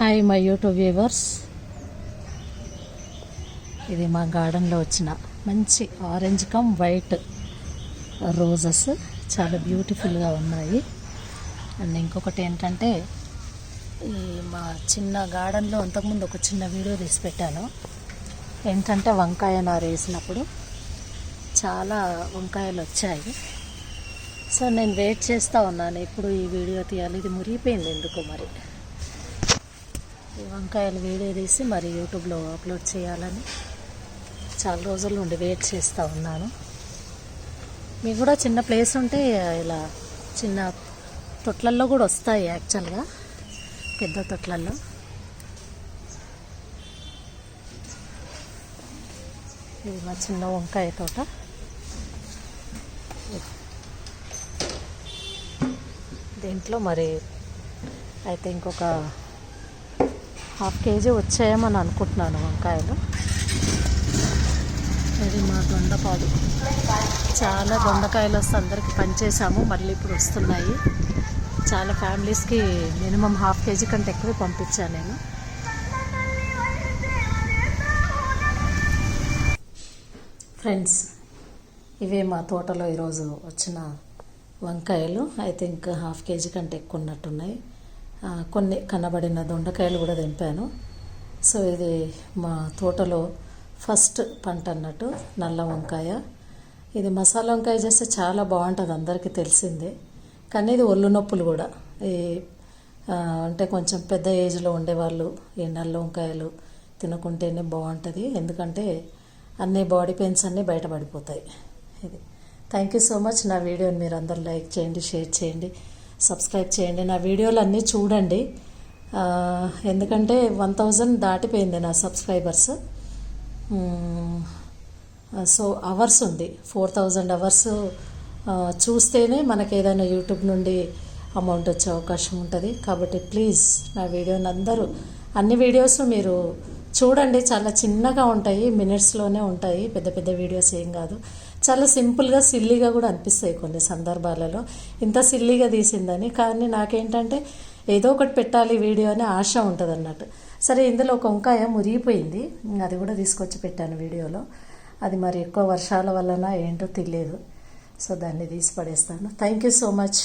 Hi my YouTube viewers. ఇది మా గార్డెన్లో వచ్చిన మంచి ఆరెంజ్ కమ్ వైట్ రోజెస్, చాలా బ్యూటిఫుల్గా ఉన్నాయి. అండ్ ఇంకొకటి ఏంటంటే, ఈ మా చిన్న గార్డెన్లో అంతకుముందు ఒక చిన్న వీడియో తీసి పెట్టాను. ఏంటంటే వంకాయ నారు వేసినప్పుడు చాలా వంకాయలు వచ్చాయి. సో నేను వెయిట్ చేస్తూ ఉన్నాను, ఎప్పుడు ఈ వీడియో తీయాలి. ఇది మురిగిపోయింది ఎందుకో మరి. ఈ వంకాయలు వీడియో తీసి మరి యూట్యూబ్లో అప్లోడ్ చేయాలని చాలా రోజుల నుండి వెయిట్ చేస్తూ ఉన్నాను. మీకు కూడా చిన్న ప్లేస్ ఉంటే ఇలా చిన్న తొట్లల్లో కూడా వస్తాయి, యాక్చువల్గా పెద్ద తొట్లల్లో. ఇది మా చిన్న వంకాయ తోట. దీంట్లో మరి అయితే ఇంకొక 1/2 kg వచ్చాయేమని అనుకుంటున్నాను వంకాయలు. ఇది మా దొండపాడు. చాలా దొండకాయలు వస్తే అందరికి పనిచేసాము, మళ్ళీ ఇప్పుడు వస్తున్నాయి. చాలా ఫ్యామిలీస్కి మినిమం 1/2 kg కంటే ఎక్కువ పంపించాను నేను. ఫ్రెండ్స్, ఇవే మా తోటలో ఈరోజు వచ్చిన వంకాయలు. అయితే ఇంకా 1/2 kg కంటే ఎక్కువ ఉన్నట్టున్నాయి. కొన్ని కనబడిన దొండకాయలు కూడా తెంపాను. సో ఇది మా తోటలో ఫస్ట్ పంట అన్నట్టు, నల్ల వంకాయ. ఇది మసాలా వంకాయ చేస్తే చాలా బాగుంటుంది, అందరికీ తెలిసిందే. కానీ ఇది ఒళ్ళు నొప్పులు కూడా, ఈ అంటే కొంచెం పెద్ద ఏజ్లో ఉండేవాళ్ళు ఈ నల్ల వంకాయలు తినకుంటేనే బాగుంటుంది. ఎందుకంటే అన్ని బాడీ పెయిన్స్ అన్నీ బయటపడిపోతాయి. ఇది థ్యాంక్ యూ సో మచ్. నా వీడియోని మీరు అందరూ లైక్ చేయండి, షేర్ చేయండి, సబ్స్క్రైబ్ చేయండి. నా వీడియోలు అన్నీ చూడండి, ఎందుకంటే 1000 దాటిపోయింది నా సబ్స్క్రైబర్స్. సో అవర్స్ ఉంది, 4000 అవర్స్ చూస్తేనే మనకి ఏదైనా యూట్యూబ్ నుండి అమౌంట్ వచ్చే అవకాశం ఉంటుంది. కాబట్టి ప్లీజ్ నా వీడియోని అందరూ, అన్ని వీడియోస్ మీరు చూడండి. చాలా చిన్నగా ఉంటాయి, మినిట్స్లోనే ఉంటాయి, పెద్ద పెద్ద వీడియోస్ ఏం కాదు. చాలా సింపుల్గా, సిల్లీగా కూడా అనిపిస్తాయి కొన్ని సందర్భాలలో, ఇంత సిల్లీగా తీసిందని. కానీ నాకేంటంటే ఏదో ఒకటి పెట్టాలి వీడియో అని ఆశ ఉంటుంది అన్నట్టు. సరే, ఇందులో ఒక వంకాయ మురిగిపోయింది, అది కూడా తీసుకొచ్చి పెట్టాను వీడియోలో. అది మరి ఎక్కువ వర్షాల వలన ఏంటో తెలియదు, సో దాన్ని తీసి పడేస్తాను. Thank you so much.